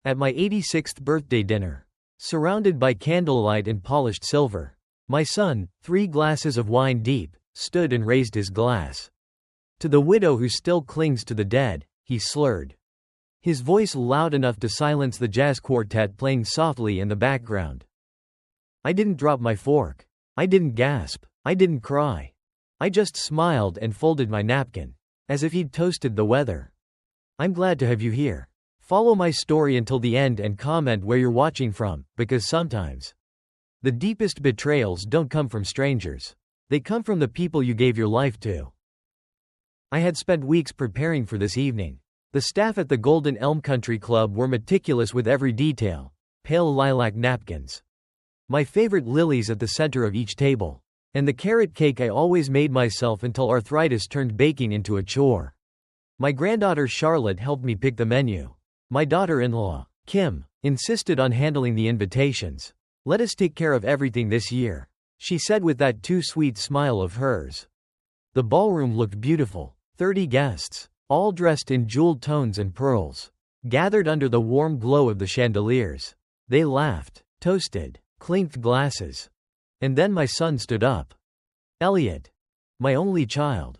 At my 86th birthday dinner. Surrounded by candlelight and polished silver. My son, 3 glasses of wine deep, stood and raised his glass. To the widow who still clings to the dead, he slurred. His voice loud enough to silence the jazz quartet playing softly in the background. I didn't drop my fork. I didn't gasp. I didn't cry. I just smiled and folded my napkin. As if he'd toasted the weather. I'm glad to have you here. Follow my story until the end and comment where you're watching from, because sometimes the deepest betrayals don't come from strangers. They come from the people you gave your life to. I had spent weeks preparing for this evening. The staff at the Golden Elm Country Club were meticulous with every detail. Pale lilac napkins. My favorite lilies at the center of each table. And the carrot cake I always made myself until arthritis turned baking into a chore. My granddaughter Charlotte helped me pick the menu. My daughter-in-law, Kim, insisted on handling the invitations. Let us take care of everything this year, she said with that too sweet smile of hers. The ballroom looked beautiful. 30 guests, all dressed in jeweled tones and pearls, gathered under the warm glow of the chandeliers. They laughed, toasted, clinked glasses. And then my son stood up. Elliot. My only child.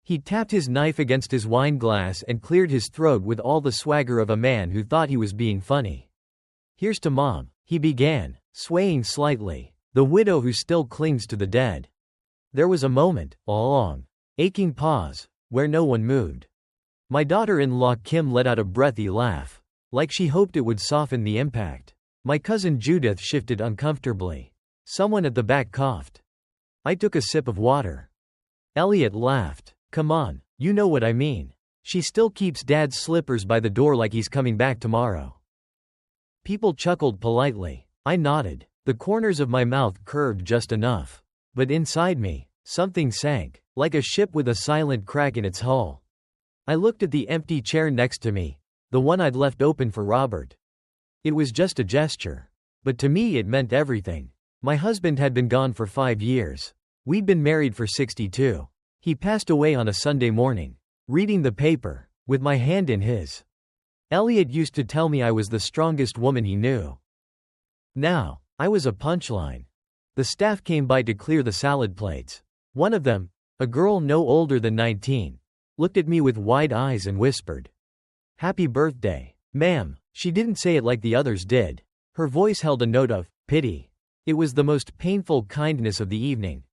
He tapped his knife against his wine glass and cleared his throat with all the swagger of a man who thought he was being funny. Here's to Mom, he began, swaying slightly, the widow who still clings to the dead. There was a moment, a long, aching pause, where no one moved. My daughter-in-law Kim let out a breathy laugh, like she hoped it would soften the impact. My cousin Judith shifted uncomfortably. Someone at the back coughed. I took a sip of water. Elliot laughed. Come on, you know what I mean. She still keeps Dad's slippers by the door like he's coming back tomorrow. People chuckled politely. I nodded. The corners of my mouth curved just enough. But inside me, something sank, like a ship with a silent crack in its hull. I looked at the empty chair next to me, the one I'd left open for Robert. It was just a gesture. But to me it meant everything. My husband had been gone for 5 years. We'd been married for 62. He passed away on a Sunday morning. Reading the paper, with my hand in his. Elliot used to tell me I was the strongest woman he knew. Now, I was a punchline. The staff came by to clear the salad plates. One of them, a girl no older than 19, looked at me with wide eyes and whispered, "Happy birthday, ma'am." She didn't say it like the others did. Her voice held a note of pity. It was the most painful kindness of the evening.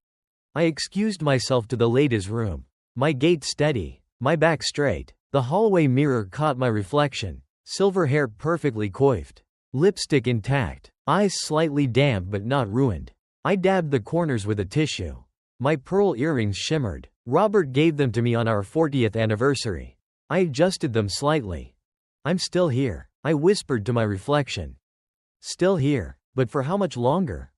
I excused myself to the ladies' room. My gait steady, my back straight. The hallway mirror caught my reflection. Silver hair perfectly coiffed. Lipstick intact. Eyes slightly damp but not ruined. I dabbed the corners with a tissue. My pearl earrings shimmered. Robert gave them to me on our 40th anniversary. I adjusted them slightly. I'm still here, I whispered to my reflection. Still here. But for how much longer?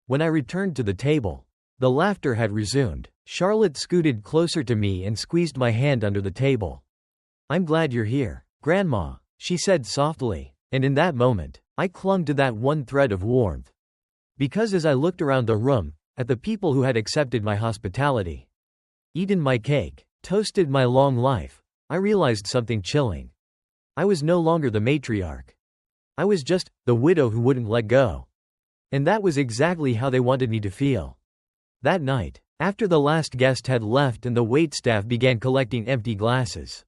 When I returned to the table, the laughter had resumed. Charlotte scooted closer to me and squeezed my hand under the table. I'm glad you're here, Grandma, she said softly, and in that moment, I clung to that one thread of warmth. Because as I looked around the room, at the people who had accepted my hospitality, eaten my cake, toasted my long life, I realized something chilling. I was no longer the matriarch. I was just the widow who wouldn't let go. And that was exactly how they wanted me to feel. That night, after the last guest had left and the waitstaff began collecting empty glasses,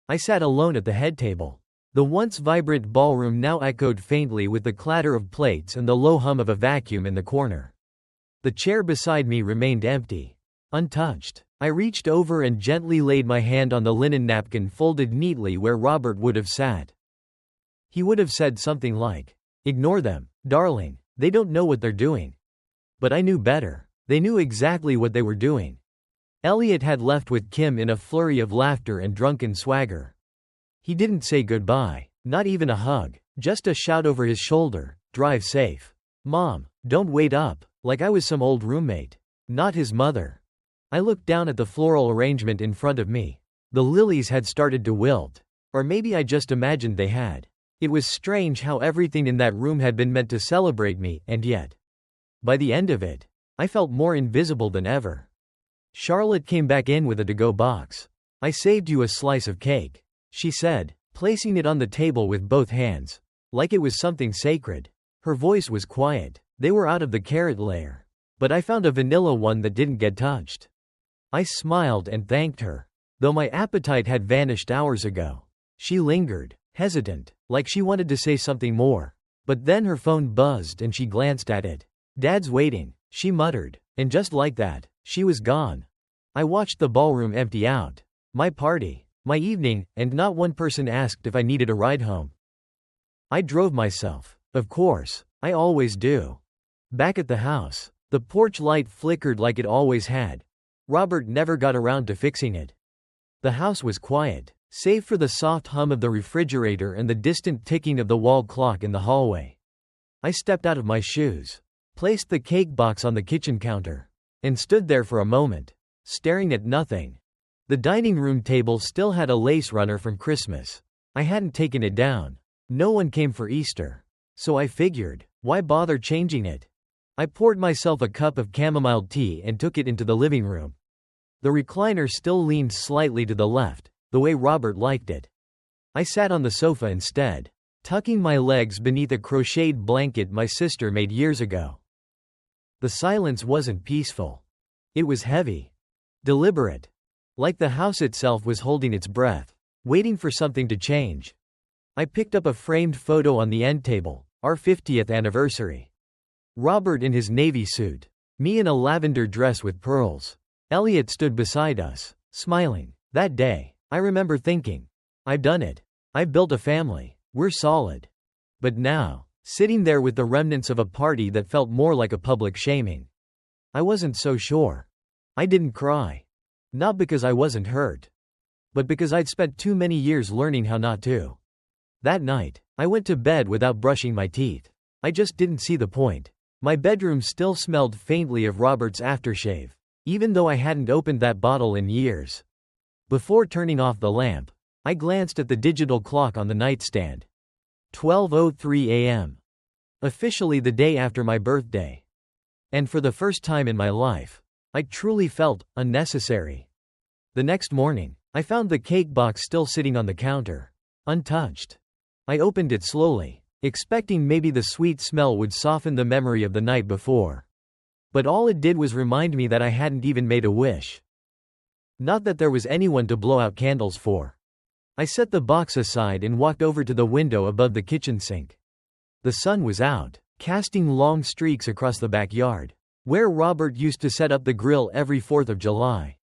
I sat alone at the head table. The once vibrant ballroom now echoed faintly with the clatter of plates and the low hum of a vacuum in the corner. The chair beside me remained empty, untouched. I reached over and gently laid my hand on the linen napkin folded neatly where Robert would have sat. He would have said something like, "Ignore them, darling, they don't know what they're doing." But I knew better. They knew exactly what they were doing. Elliot had left with Kim in a flurry of laughter and drunken swagger. He didn't say goodbye, not even a hug, just a shout over his shoulder, "Drive safe. Mom, don't wait up," like I was some old roommate, not his mother. I looked down at the floral arrangement in front of me. The lilies had started to wilt. Or maybe I just imagined they had. It was strange how everything in that room had been meant to celebrate me, and yet, by the end of it, I felt more invisible than ever. Charlotte came back in with a to-go box. "I saved you a slice of cake," she said, placing it on the table with both hands. like it was something sacred. Her voice was quiet. They were out of the carrot layer. But I found a vanilla one that didn't get touched. I smiled and thanked her, though my appetite had vanished hours ago. She lingered, hesitant, like she wanted to say something more. But then her phone buzzed and she glanced at it. "Dad's waiting," she muttered, and just like that, she was gone. I watched the ballroom empty out. My party, my evening, and not one person asked if I needed a ride home. I drove myself. Of course, I always do. Back at the house, the porch light flickered like it always had. Robert never got around to fixing it. The house was quiet, save for the soft hum of the refrigerator and the distant ticking of the wall clock in the hallway. I stepped out of my shoes, placed the cake box on the kitchen counter, and stood there for a moment, staring at nothing. The dining room table still had a lace runner from Christmas. I hadn't taken it down. No one came for Easter. So I figured, why bother changing it? I poured myself a cup of chamomile tea and took it into the living room. The recliner still leaned slightly to the left, the way Robert liked it. I sat on the sofa instead, tucking my legs beneath a crocheted blanket my sister made years ago. The silence wasn't peaceful. It was heavy, deliberate, like the house itself was holding its breath, waiting for something to change. I picked up a framed photo on the end table, our 50th anniversary. Robert in his navy suit, me in a lavender dress with pearls. Elliot stood beside us, smiling. That day, I remember thinking, I've done it. I've built a family. We're solid. But now, sitting there with the remnants of a party that felt more like a public shaming, I wasn't so sure. I didn't cry. Not because I wasn't hurt, but because I'd spent too many years learning how not to. That night, I went to bed without brushing my teeth. I just didn't see the point. My bedroom still smelled faintly of Robert's aftershave, even though I hadn't opened that bottle in years. Before turning off the lamp, I glanced at the digital clock on the nightstand. 12:03 a.m. Officially the day after my birthday. And for the first time in my life, I truly felt unnecessary. The next morning, I found the cake box still sitting on the counter, untouched. I opened it slowly, expecting maybe the sweet smell would soften the memory of the night before. But all it did was remind me that I hadn't even made a wish. Not that there was anyone to blow out candles for. I set the box aside and walked over to the window above the kitchen sink. The sun was out, casting long streaks across the backyard, where Robert used to set up the grill every 4th of July.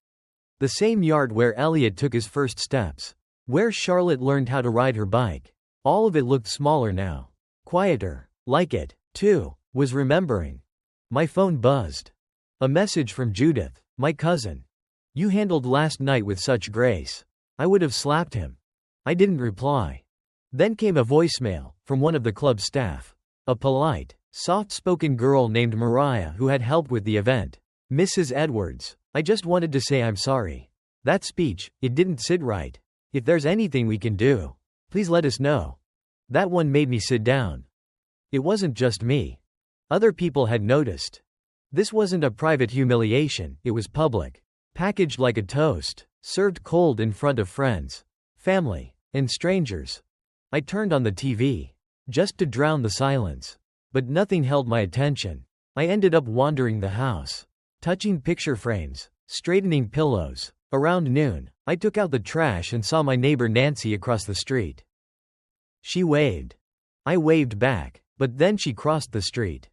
The same yard where Elliot took his first steps, where Charlotte learned how to ride her bike. All of it looked smaller now, quieter, like it, too, was remembering. My phone buzzed. A message from Judith, my cousin. "You handled last night with such grace. I would have slapped him." I didn't reply. Then came a voicemail, from one of the club staff. A polite, soft-spoken girl named Mariah who had helped with the event. "Mrs. Edwards, I just wanted to say I'm sorry. That speech, it didn't sit right. If there's anything we can do, please let us know." That one made me sit down. It wasn't just me. Other people had noticed. This wasn't a private humiliation, it was public. Packaged like a toast, served cold in front of friends, family, and strangers. I turned on the TV, just to drown the silence. But nothing held my attention. I ended up wandering the house, touching picture frames, straightening pillows. Around noon, I took out the trash and saw my neighbor Nancy across the street. She waved. I waved back, but then she crossed the street.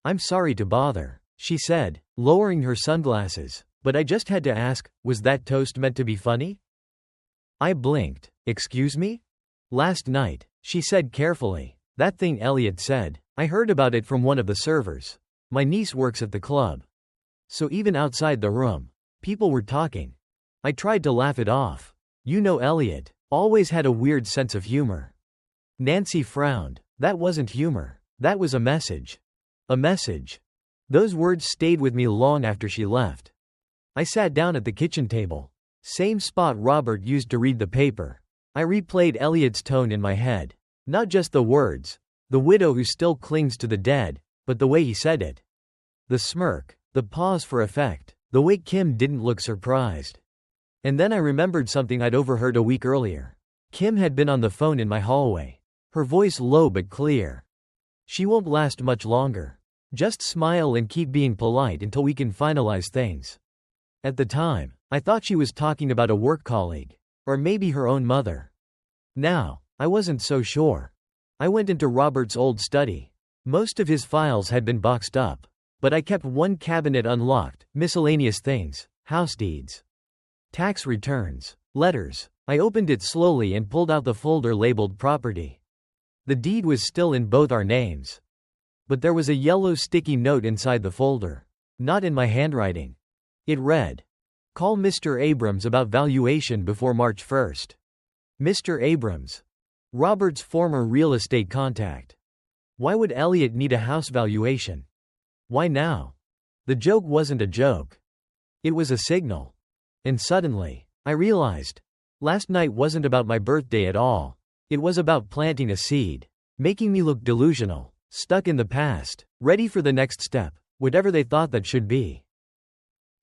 "I'm sorry to bother," she said, lowering her sunglasses, "but I just had to ask, was that toast meant to be funny?" I blinked. "Excuse me?" "Last night," she said carefully, "that thing Elliot said, I heard about it from one of the servers. My niece works at the club. So even outside the room, people were talking. I tried to laugh it off. You know Elliot always had a weird sense of humor." Nancy frowned. "That wasn't humor. That was a message." A message. Those words stayed with me long after she left. I sat down at the kitchen table. Same spot Robert used to read the paper. I replayed Elliot's tone in my head. Not just the words, "the widow who still clings to the dead," but the way he said it. The smirk, the pause for effect, the way Kim didn't look surprised. And then I remembered something I'd overheard a week earlier. Kim had been on the phone in my hallway. Her voice low but clear. She won't last much longer. Just smile and keep being polite until we can finalize things. At the time, I thought she was talking about a work colleague. Or maybe her own mother. Now, I wasn't so sure. I went into Robert's old study. Most of his files had been boxed up. But I kept one cabinet unlocked, miscellaneous things, house deeds, tax returns, letters. I opened it slowly and pulled out the folder labeled property. The deed was still in both our names. But there was a yellow sticky note inside the folder. Not in my handwriting. It read, "Call Mr. Abrams about valuation before March 1st. Mr. Abrams. Robert's former real estate contact. Why would Elliot need a house valuation? Why now?" The joke wasn't a joke. It was a signal. And suddenly, I realized. Last night wasn't about my birthday at all. It was about planting a seed. Making me look delusional. Stuck in the past. Ready for the next step. Whatever they thought that should be.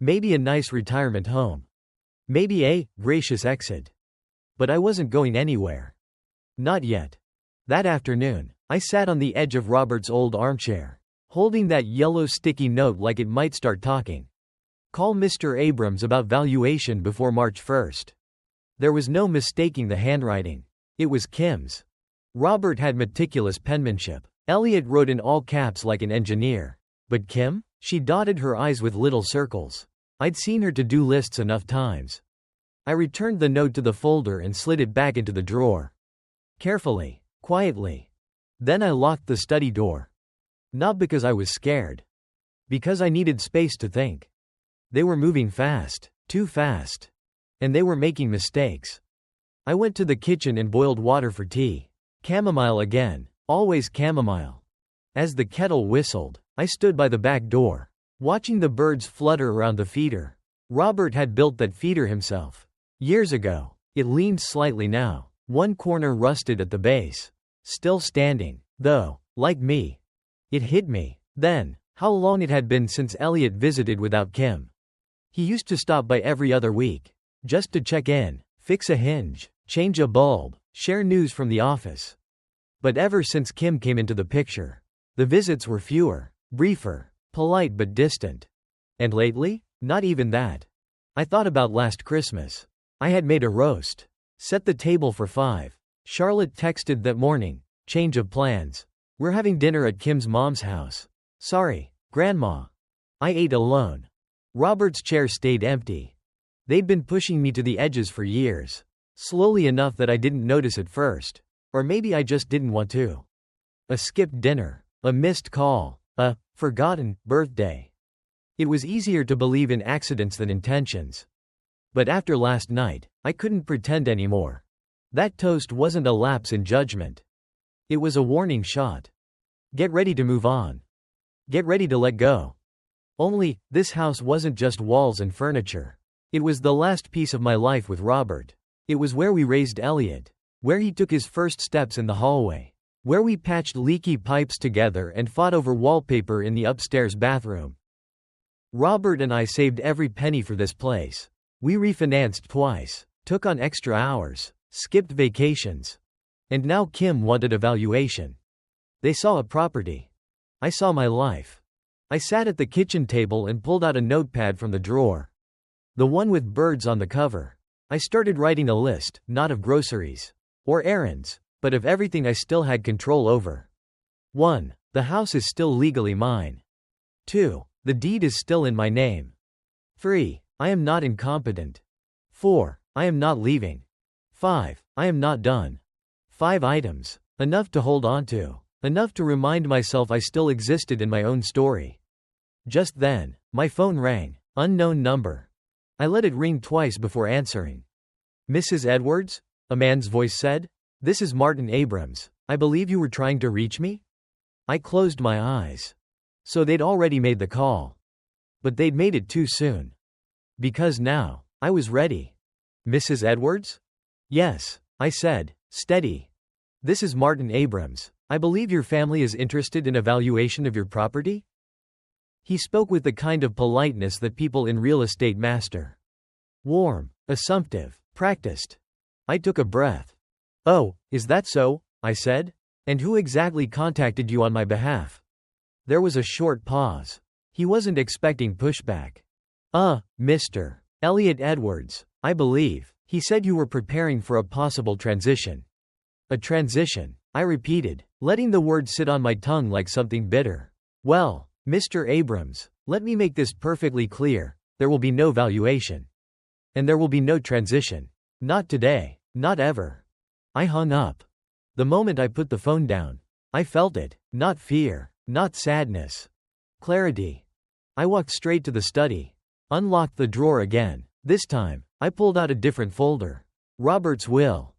Maybe a nice retirement home. Maybe a gracious exit. But I wasn't going anywhere. Not yet. That afternoon, I sat on the edge of Robert's old armchair, holding that yellow sticky note like it might start talking. Call Mr. Abrams about valuation before March 1st. There was no mistaking the handwriting. It was Kim's. Robert had meticulous penmanship. Elliot wrote in all caps like an engineer. But Kim? She dotted her I's with little circles. I'd seen her to-do lists enough times. I returned the note to the folder and slid it back into the drawer. Carefully, quietly. Then I locked the study door. Not because I was scared. Because I needed space to think. They were moving fast, too fast. And they were making mistakes. I went to the kitchen and boiled water for tea. Chamomile again, always chamomile. As the kettle whistled, I stood by the back door, watching the birds flutter around the feeder. Robert had built that feeder himself. Years ago. It leaned slightly now. One corner rusted at the base. Still standing, though, like me. It hit me, then, how long it had been since Elliot visited without Kim. He used to stop by every other week. Just to check in, fix a hinge, change a bulb, share news from the office. But ever since Kim came into the picture, the visits were fewer, briefer, polite but distant. And lately, not even that. I thought about last Christmas. I had made a roast. Set the table for 5. Charlotte texted that morning, change of plans. We're having dinner at Kim's mom's house. Sorry, Grandma. I ate alone. Robert's chair stayed empty. They'd been pushing me to the edges for years. Slowly enough that I didn't notice at first. Or maybe I just didn't want to. A skipped dinner. A missed call. A forgotten birthday. It was easier to believe in accidents than intentions. But after last night, I couldn't pretend anymore. That toast wasn't a lapse in judgment. It was a warning shot. Get ready to move on. Get ready to let go. Only, this house wasn't just walls and furniture. It was the last piece of my life with Robert. It was where we raised Elliot. Where he took his first steps in the hallway. Where we patched leaky pipes together and fought over wallpaper in the upstairs bathroom. Robert and I saved every penny for this place. We refinanced twice, took on extra hours, skipped vacations. And now Kim wanted a valuation. They saw a property. I saw my life. I sat at the kitchen table and pulled out a notepad from the drawer. The one with birds on the cover. I started writing a list, not of groceries or errands, but of everything I still had control over. 1. The house is still legally mine. 2. The deed is still in my name. 3. I am not incompetent. 4. I am not leaving. 5. I am not done. 5 items. Enough to hold on to. Enough to remind myself I still existed in my own story. Just then, my phone rang. Unknown number. I let it ring twice before answering. Mrs. Edwards? A man's voice said. This is Martin Abrams. I believe you were trying to reach me? I closed my eyes. So they'd already made the call. But they'd made it too soon. Because now, I was ready. Mrs. Edwards? Yes, I said, steady. This is Martin Abrams. I believe your family is interested in a valuation of your property? He spoke with the kind of politeness that people in real estate master. Warm, assumptive, practiced. I took a breath. Oh, is that so? I said. And who exactly contacted you on my behalf? There was a short pause. He wasn't expecting pushback. Mr. Elliot Edwards, I believe. He said you were preparing for a possible transition. A transition, I repeated, letting the word sit on my tongue like something bitter. Well, Mr. Abrams, let me make this perfectly clear. There will be no valuation. And there will be no transition. Not today, not ever. I hung up. The moment I put the phone down, I felt it, not fear, not sadness. Clarity. I walked straight to the study, unlocked the drawer again. This time, I pulled out a different folder. Robert's will.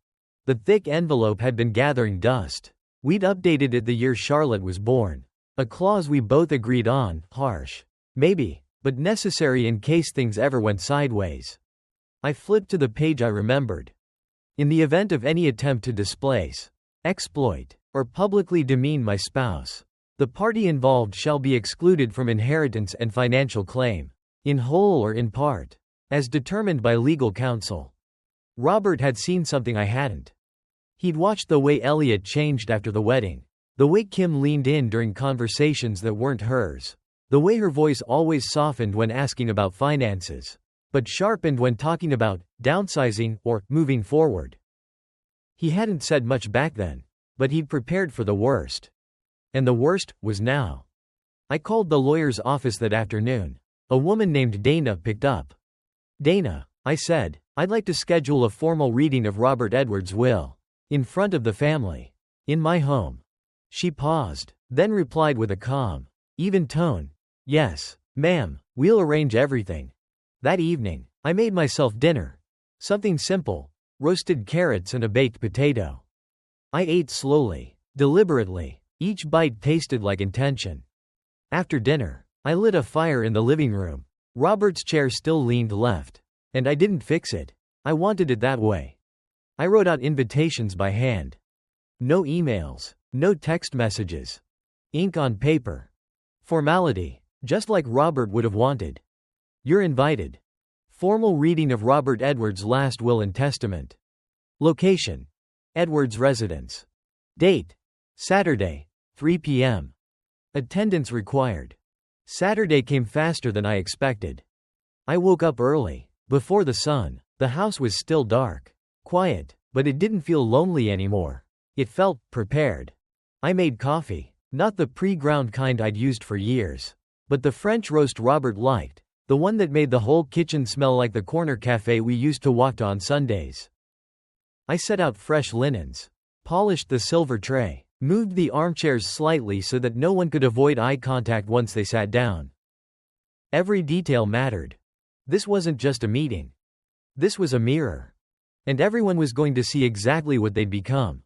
The thick envelope had been gathering dust. We'd updated it the year Charlotte was born. A clause we both agreed on, harsh. Maybe, but necessary in case things ever went sideways. I flipped to the page I remembered. In the event of any attempt to displace, exploit, or publicly demean my spouse, the party involved shall be excluded from inheritance and financial claim, in whole or in part, as determined by legal counsel. Robert had seen something I hadn't. He'd watched the way Elliot changed after the wedding, the way Kim leaned in during conversations that weren't hers, the way her voice always softened when asking about finances, but sharpened when talking about downsizing or moving forward. He hadn't said much back then, but he'd prepared for the worst. And the worst was now. I called the lawyer's office that afternoon. A woman named Dana picked up. Dana, I said, I'd like to schedule a formal reading of Robert Edwards' will. In front of the family. In my home. She paused, then replied with a calm, even tone. Yes, ma'am, we'll arrange everything. That evening, I made myself dinner. Something simple. Roasted carrots and a baked potato. I ate slowly, deliberately. Each bite tasted like intention. After dinner, I lit a fire in the living room. Robert's chair still leaned left. And I didn't fix it. I wanted it that way. I wrote out invitations by hand. No emails, no text messages. Ink on paper. Formality, just like Robert would have wanted. You're invited. Formal reading of Robert Edwards' last will and testament. Location: Edwards' residence. Date: Saturday, 3 p.m. Attendance required. Saturday came faster than I expected. I woke up early, before the sun. The house was still dark, quiet, but it didn't feel lonely anymore. It felt prepared. I made coffee, not the pre-ground kind I'd used for years, but the French roast Robert liked, the one that made the whole kitchen smell like the corner cafe we used to walk to on Sundays. I set out fresh linens, polished the silver tray, moved the armchairs slightly so that no one could avoid eye contact once they sat down. Every detail mattered. This wasn't just a meeting. This was a mirror. And everyone was going to see exactly what they'd become.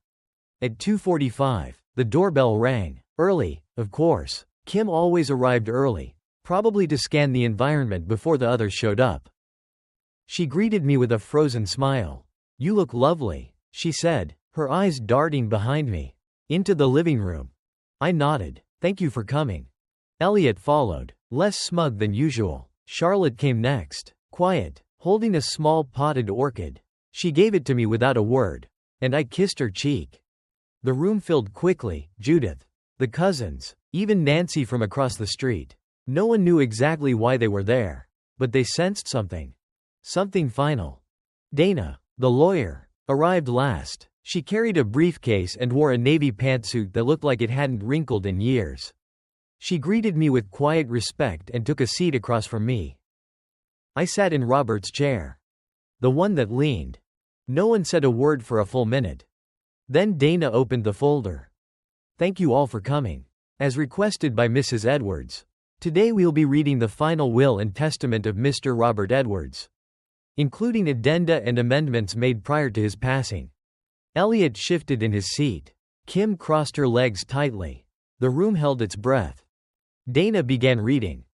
At 2:45, the doorbell rang. Early, of course. Kim always arrived early, probably to scan the environment before the others showed up. She greeted me with a frozen smile. "You look lovely," she said, her eyes darting behind me, into the living room. I nodded. "Thank you for coming." Elliot followed, less smug than usual. Charlotte came next, quiet, holding a small potted orchid. She gave it to me without a word, and I kissed her cheek. The room filled quickly. Judith, the cousins, even Nancy from across the street. No one knew exactly why they were there, but they sensed something. Something final. Dana, the lawyer, arrived last. She carried a briefcase and wore a navy pantsuit that looked like it hadn't wrinkled in years. She greeted me with quiet respect and took a seat across from me. I sat in Robert's chair. The one that leaned. No one said a word for a full minute. Then Dana opened the folder. "Thank you all for coming. As requested by Mrs. Edwards. Today we'll be reading the final will and testament of Mr. Robert Edwards, including addenda and amendments made prior to his passing." Elliot shifted in his seat. Kim crossed her legs tightly. The room held its breath. Dana began reading.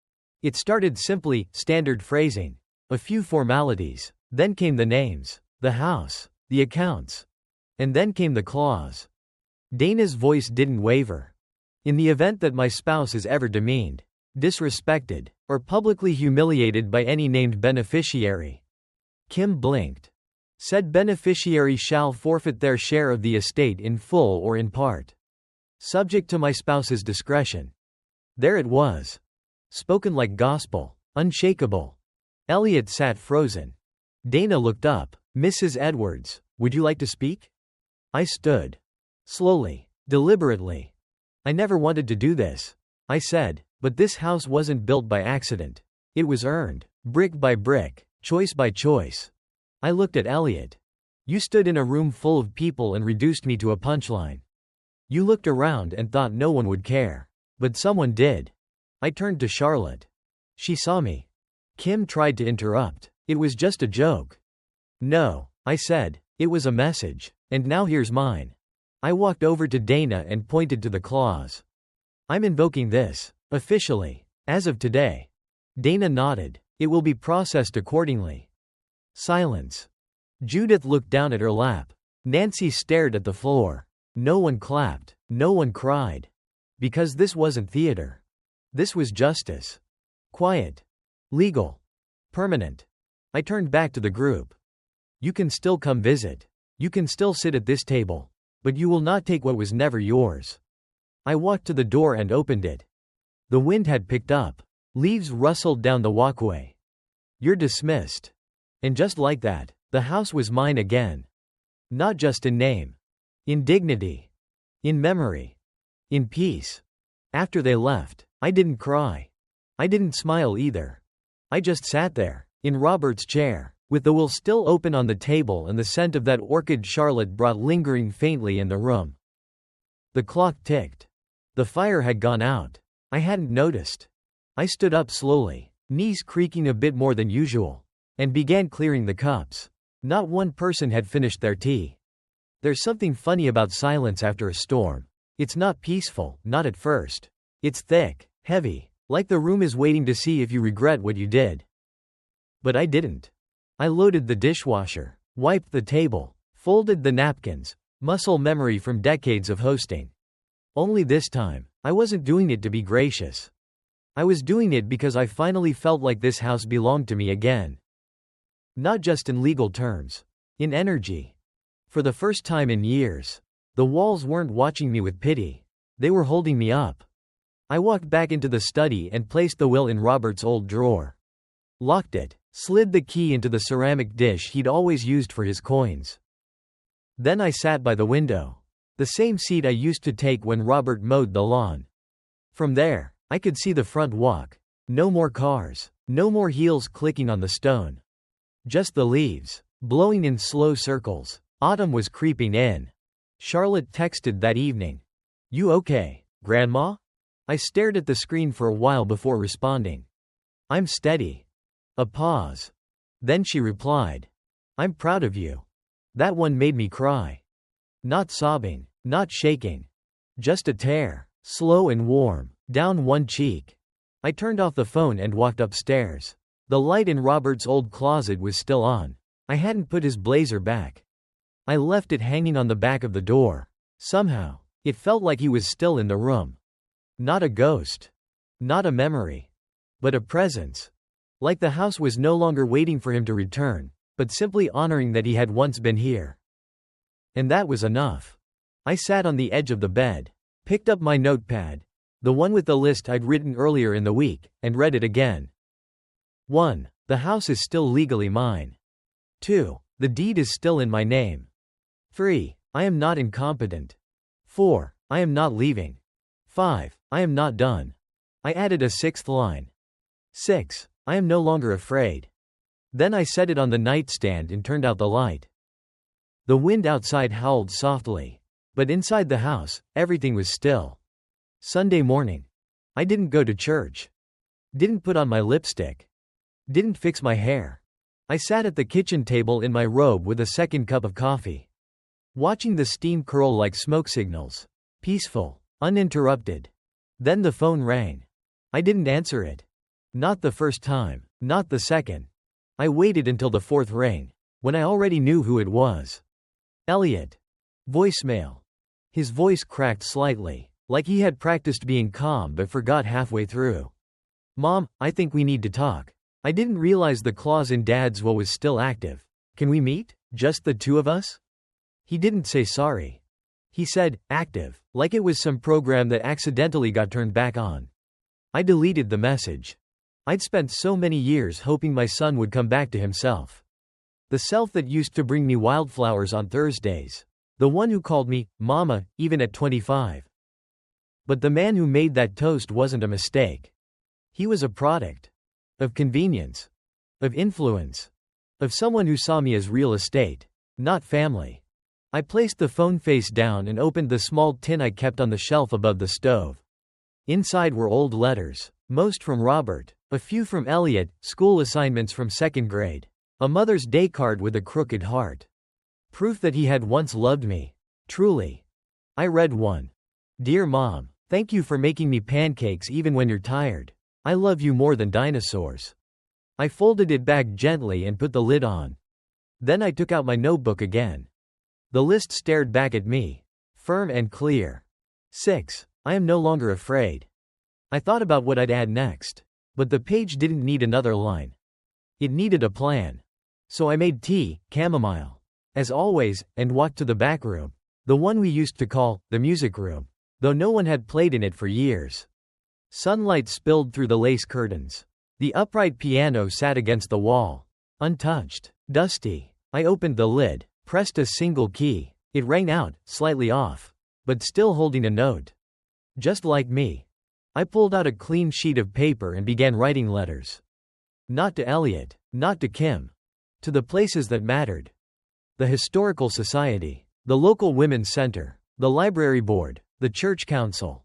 It started simply, standard phrasing. A few formalities. Then came the names, the house, the accounts. And then came the clause. Dana's voice didn't waver. "In the event that my spouse is ever demeaned, disrespected, or publicly humiliated by any named beneficiary." Kim blinked. Said beneficiary shall forfeit their share of the estate in full or in part, subject to my spouse's discretion. There it was. Spoken like gospel. Unshakable. Elliot sat frozen. Dana looked up. Mrs. Edwards, would you like to speak? I stood. Slowly. Deliberately. I never wanted to do this, I said, but this house wasn't built by accident. It was earned. Brick by brick. Choice by choice. I looked at Elliot. You stood in a room full of people and reduced me to a punchline. You looked around and thought no one would care. But someone did. I turned to Charlotte. She saw me. Kim tried to interrupt. It was just a joke. No, I said. It was a message. And now here's mine. I walked over to Dana and pointed to the clause. I'm invoking this, officially, as of today. Dana nodded. It will be processed accordingly. Silence. Judith looked down at her lap. Nancy stared at the floor. No one clapped. No one cried. Because this wasn't theater. This was justice. Quiet. Legal. Permanent. I turned back to the group. You can still come visit. You can still sit at this table. But you will not take what was never yours. I walked to the door and opened it. The wind had picked up. Leaves rustled down the walkway. You're dismissed. And just like that, the house was mine again. Not just in name. In dignity. In memory. In peace. After they left, I didn't cry. I didn't smile either. I just sat there, in Robert's chair, with the will still open on the table and the scent of that orchid Charlotte brought lingering faintly in the room. The clock ticked. The fire had gone out. I hadn't noticed. I stood up slowly, knees creaking a bit more than usual, and began clearing the cups. Not one person had finished their tea. There's something funny about silence after a storm. It's not peaceful, not at first. It's thick, heavy, like the room is waiting to see if you regret what you did. But I didn't. I loaded the dishwasher, wiped the table, folded the napkins, muscle memory from decades of hosting. Only this time, I wasn't doing it to be gracious. I was doing it because I finally felt like this house belonged to me again. Not just in legal terms. In energy. For the first time in years. The walls weren't watching me with pity. They were holding me up. I walked back into the study and placed the will in Robert's old drawer. Locked it, slid the key into the ceramic dish he'd always used for his coins. Then I sat by the window. The same seat I used to take when Robert mowed the lawn. From there, I could see the front walk. No more cars. No more heels clicking on the stone. Just the leaves, blowing in slow circles. Autumn was creeping in. Charlotte texted that evening. You okay, Grandma? I stared at the screen for a while before responding. I'm steady. A pause. Then she replied. I'm proud of you. That one made me cry. Not sobbing, not shaking. Just a tear, slow and warm, down one cheek. I turned off the phone and walked upstairs. The light in Robert's old closet was still on. I hadn't put his blazer back. I left it hanging on the back of the door. Somehow, it felt like he was still in the room. Not a ghost. Not a memory. But a presence. Like the house was no longer waiting for him to return, but simply honoring that he had once been here. And that was enough. I sat on the edge of the bed, picked up my notepad, the one with the list I'd written earlier in the week, and read it again. 1. The house is still legally mine. 2. The deed is still in my name. 3. I am not incompetent. 4. I am not leaving. 5. I am not done. I added a sixth line. 6. I am no longer afraid. Then I set it on the nightstand and turned out the light. The wind outside howled softly. But inside the house, everything was still. Sunday morning. I didn't go to church. Didn't put on my lipstick. Didn't fix my hair. I sat at the kitchen table in my robe with a second cup of coffee. Watching the steam curl like smoke signals. Peaceful, uninterrupted. Then the phone rang. I didn't answer it. Not the first time, not the second. I waited until the fourth ring, when I already knew who it was. Elliot. Voicemail. His voice cracked slightly, like he had practiced being calm but forgot halfway through. Mom, I think we need to talk. I didn't realize the clause in Dad's will was still active. Can we meet? Just the two of us? He didn't say sorry. He said, active, like it was some program that accidentally got turned back on. I deleted the message. I'd spent so many years hoping my son would come back to himself. The self that used to bring me wildflowers on Thursdays. The one who called me, Mama, even at 25. But the man who made that toast wasn't a mistake. He was a product of convenience, of influence, of someone who saw me as real estate, not family. I placed the phone face down and opened the small tin I kept on the shelf above the stove. Inside were old letters, most from Robert, a few from Elliot, school assignments from second grade, a Mother's Day card with a crooked heart. Proof that he had once loved me. Truly. I read one. Dear Mom, thank you for making me pancakes even when you're tired. I love you more than dinosaurs. I folded it back gently and put the lid on. Then I took out my notebook again. The list stared back at me, firm and clear. 6. I am no longer afraid. I thought about what I'd add next, but the page didn't need another line. It needed a plan. So I made tea, chamomile, as always, and walked to the back room, the one we used to call the music room, though no one had played in it for years. Sunlight spilled through the lace curtains. The upright piano sat against the wall, untouched, dusty. I opened the lid, pressed a single key. It rang out, slightly off, but still holding a note. Just like me. I pulled out a clean sheet of paper and began writing letters. Not to Elliot, not to Kim. To the places that mattered. The Historical Society, the local women's center, the library board, the church council.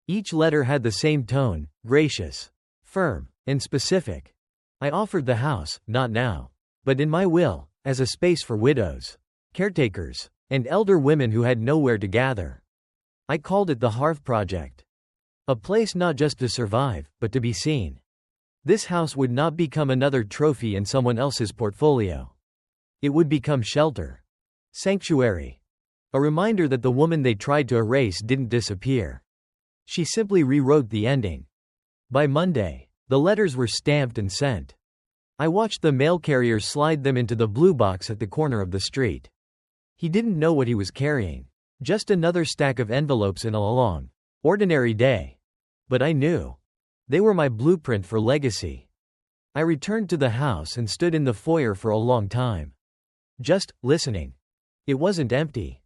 Each letter had the same tone, gracious, firm, and specific. I offered the house, not now, but in my will, as a space for widows, caretakers, and elder women who had nowhere to gather. I called it the Hearth Project. A place not just to survive, but to be seen. This house would not become another trophy in someone else's portfolio. It would become shelter. Sanctuary. A reminder that the woman they tried to erase didn't disappear. She simply rewrote the ending. By Monday, the letters were stamped and sent. I watched the mail carrier slide them into the blue box at the corner of the street. He didn't know what he was carrying. Just another stack of envelopes in a long, ordinary day. But I knew. They were my blueprint for legacy. I returned to the house and stood in the foyer for a long time. Just listening. It wasn't empty.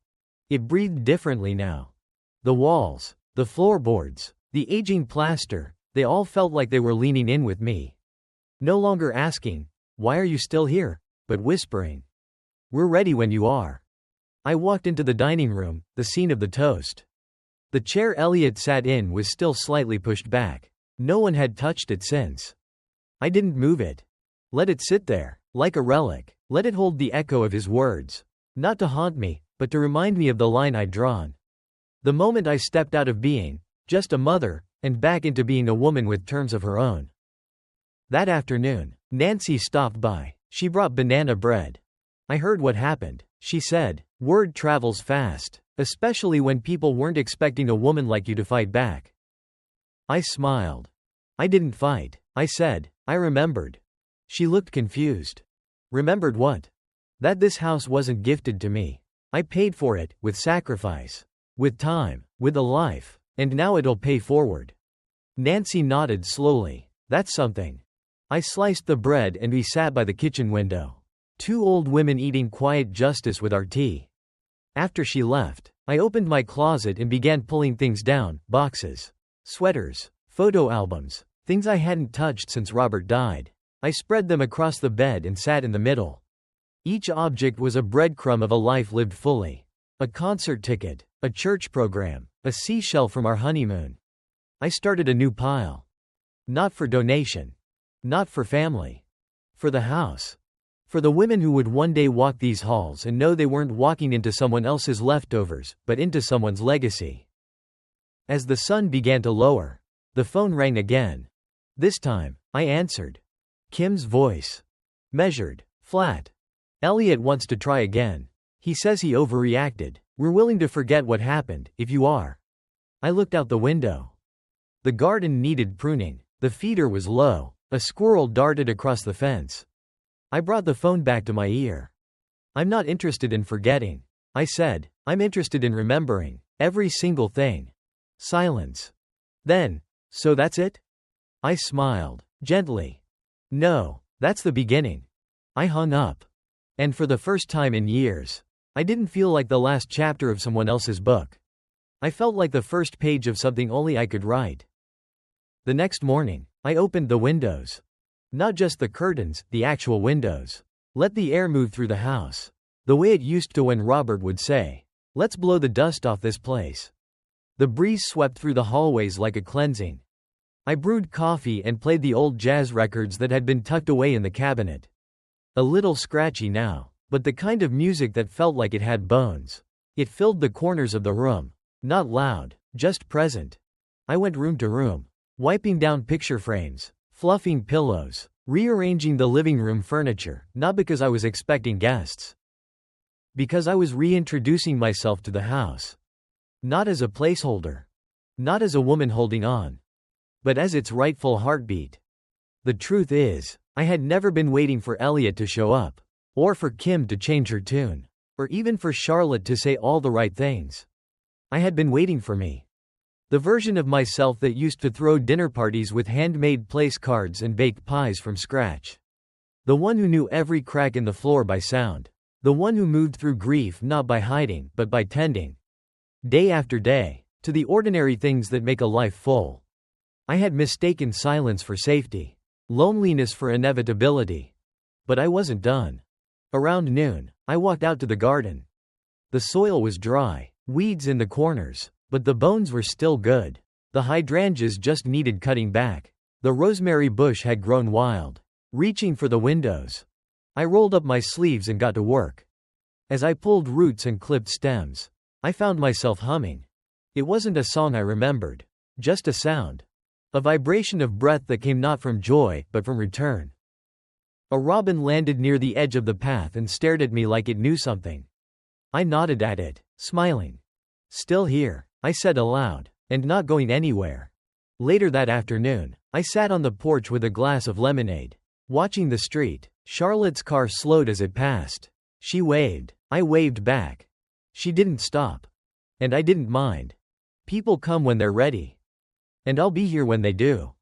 It breathed differently now. The walls, the floorboards, the aging plaster, they all felt like they were leaning in with me. No longer asking, "Why are you still here?" but whispering, "We're ready when you are." I walked into the dining room, the scene of the toast. The chair Elliot sat in was still slightly pushed back. No one had touched it since. I didn't move it. Let it sit there, like a relic. Let it hold the echo of his words. Not to haunt me, but to remind me of the line I'd drawn. The moment I stepped out of being just a mother, and back into being a woman with terms of her own. That afternoon, Nancy stopped by. She brought banana bread. I heard what happened, she said. Word travels fast, especially when people weren't expecting a woman like you to fight back. I smiled. I didn't fight, I said. I remembered. She looked confused. Remembered what? That this house wasn't gifted to me. I paid for it, with sacrifice. With time, with a life. And now it'll pay forward. Nancy nodded slowly. That's something. I sliced the bread and we sat by the kitchen window. Two old women eating quiet justice with our tea. After she left, I opened my closet and began pulling things down, boxes, sweaters, photo albums, things I hadn't touched since Robert died. I spread them across the bed and sat in the middle. Each object was a breadcrumb of a life lived fully. A concert ticket, a church program, a seashell from our honeymoon. I started a new pile. Not for donation. Not for family. For the house. For the women who would one day walk these halls and know they weren't walking into someone else's leftovers, but into someone's legacy. As the sun began to lower, the phone rang again. This time, I answered. Kim's voice. Measured, flat. Elliot wants to try again. He says he overreacted. We're willing to forget what happened, if you are. I looked out the window. The garden needed pruning. The feeder was low. A squirrel darted across the fence. I brought the phone back to my ear. I'm not interested in forgetting, I said. I'm interested in remembering. Every single thing. Silence. Then, so that's it? I smiled. Gently. No, that's the beginning. I hung up. And for the first time in years, I didn't feel like the last chapter of someone else's book. I felt like the first page of something only I could write. The next morning, I opened the windows. Not just the curtains, the actual windows. Let the air move through the house. The way it used to when Robert would say, "Let's blow the dust off this place." The breeze swept through the hallways like a cleansing. I brewed coffee and played the old jazz records that had been tucked away in the cabinet. A little scratchy now, but the kind of music that felt like it had bones. It filled the corners of the room. Not loud, just present. I went room to room, wiping down picture frames, fluffing pillows, rearranging the living room furniture, not because I was expecting guests. Because I was reintroducing myself to the house. Not as a placeholder. Not as a woman holding on. But as its rightful heartbeat. The truth is, I had never been waiting for Elliot to show up. Or for Kim to change her tune. Or even for Charlotte to say all the right things. I had been waiting for me. The version of myself that used to throw dinner parties with handmade place cards and bake pies from scratch. The one who knew every crack in the floor by sound. The one who moved through grief not by hiding, but by tending. Day after day, to the ordinary things that make a life full. I had mistaken silence for safety. Loneliness for inevitability. But I wasn't done. Around noon, I walked out to the garden. The soil was dry, weeds in the corners, but the bones were still good. The hydrangeas just needed cutting back. The rosemary bush had grown wild, reaching for the windows. I rolled up my sleeves and got to work. As I pulled roots and clipped stems, I found myself humming. It wasn't a song I remembered, just a sound. A vibration of breath that came not from joy, but from return. A robin landed near the edge of the path and stared at me like it knew something. I nodded at it, smiling. Still here, I said aloud, and not going anywhere. Later that afternoon, I sat on the porch with a glass of lemonade, watching the street. Charlotte's car slowed as it passed. She waved. I waved back. She didn't stop. And I didn't mind. People come when they're ready. And I'll be here when they do.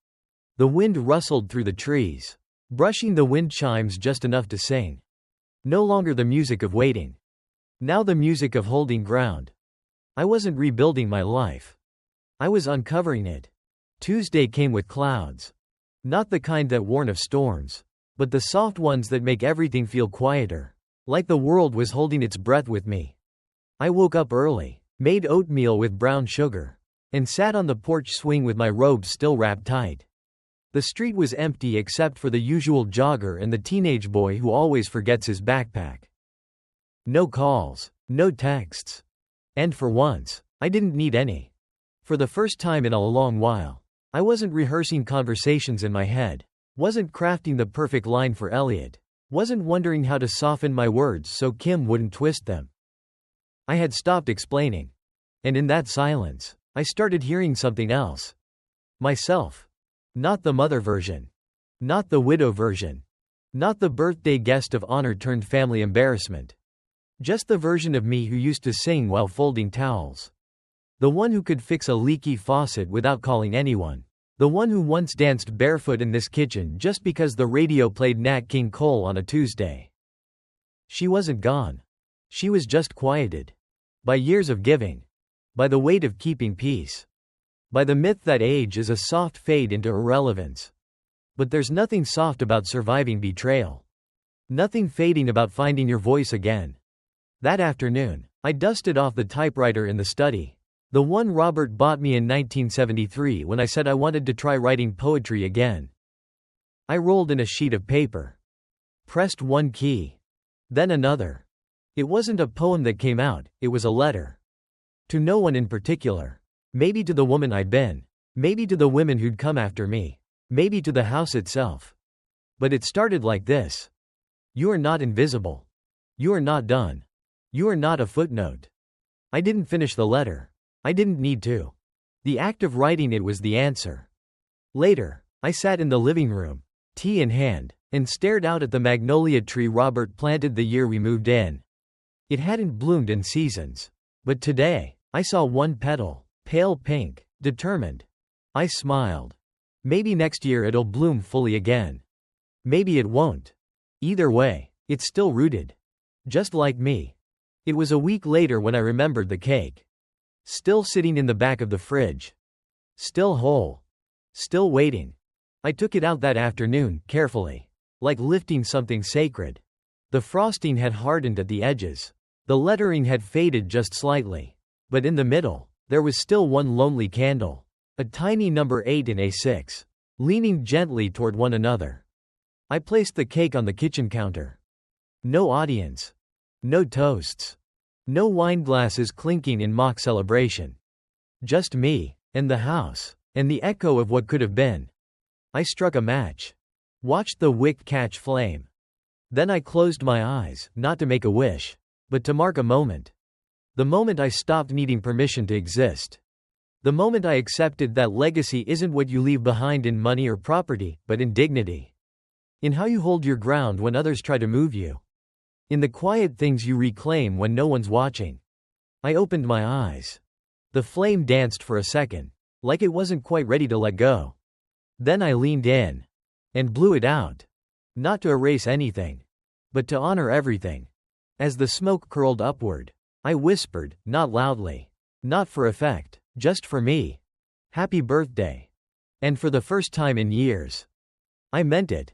The wind rustled through the trees, brushing the wind chimes just enough to sing. No longer the music of waiting. Now the music of holding ground. I wasn't rebuilding my life. I was uncovering it. Tuesday came with clouds. Not the kind that warn of storms, but the soft ones that make everything feel quieter. Like the world was holding its breath with me. I woke up early, made oatmeal with brown sugar, and sat on the porch swing with my robe still wrapped tight. The street was empty except for the usual jogger and the teenage boy who always forgets his backpack. No calls, no texts. And for once, I didn't need any. For the first time in a long while, I wasn't rehearsing conversations in my head, wasn't crafting the perfect line for Elliot, wasn't wondering how to soften my words so Kim wouldn't twist them. I had stopped explaining. And in that silence, I started hearing something else. Myself. Not the mother version. Not the widow version. Not the birthday guest of honor turned family embarrassment. Just the version of me who used to sing while folding towels. The one who could fix a leaky faucet without calling anyone. The one who once danced barefoot in this kitchen just because the radio played Nat King Cole on a Tuesday. She wasn't gone. She was just quieted. By years of giving. By the weight of keeping peace. By the myth that age is a soft fade into irrelevance. But there's nothing soft about surviving betrayal. Nothing fading about finding your voice again. That afternoon, I dusted off the typewriter in the study. The one Robert bought me in 1973 when I said I wanted to try writing poetry again. I rolled in a sheet of paper. Pressed one key. Then another. It wasn't a poem that came out, it was a letter. To no one in particular. Maybe to the woman I'd been. Maybe to the women who'd come after me. Maybe to the house itself. But it started like this. You are not invisible. You are not done. You are not a footnote. I didn't finish the letter. I didn't need to. The act of writing it was the answer. Later, I sat in the living room, tea in hand, and stared out at the magnolia tree Robert planted the year we moved in. It hadn't bloomed in seasons. But today, I saw one petal, pale pink, determined. I smiled. Maybe next year it'll bloom fully again. Maybe it won't. Either way, it's still rooted. Just like me. It was a week later when I remembered the cake. Still sitting in the back of the fridge. Still whole. Still waiting. I took it out that afternoon, carefully. Like lifting something sacred. The frosting had hardened at the edges. The lettering had faded just slightly. But in the middle, there was still one lonely candle. A tiny number 8 in A6. Leaning gently toward one another. I placed the cake on the kitchen counter. No audience. No toasts. No wine glasses clinking in mock celebration. Just me, and the house, and the echo of what could have been. I struck a match. Watched the wick catch flame. Then I closed my eyes, not to make a wish, but to mark a moment. The moment I stopped needing permission to exist. The moment I accepted that legacy isn't what you leave behind in money or property, but in dignity. In how you hold your ground when others try to move you. In the quiet things you reclaim when no one's watching. I opened my eyes. The flame danced for a second, like it wasn't quite ready to let go. Then I leaned in. And blew it out. Not to erase anything. But to honor everything. As the smoke curled upward, I whispered, not loudly. Not for effect, just for me. Happy birthday. And for the first time in years. I meant it.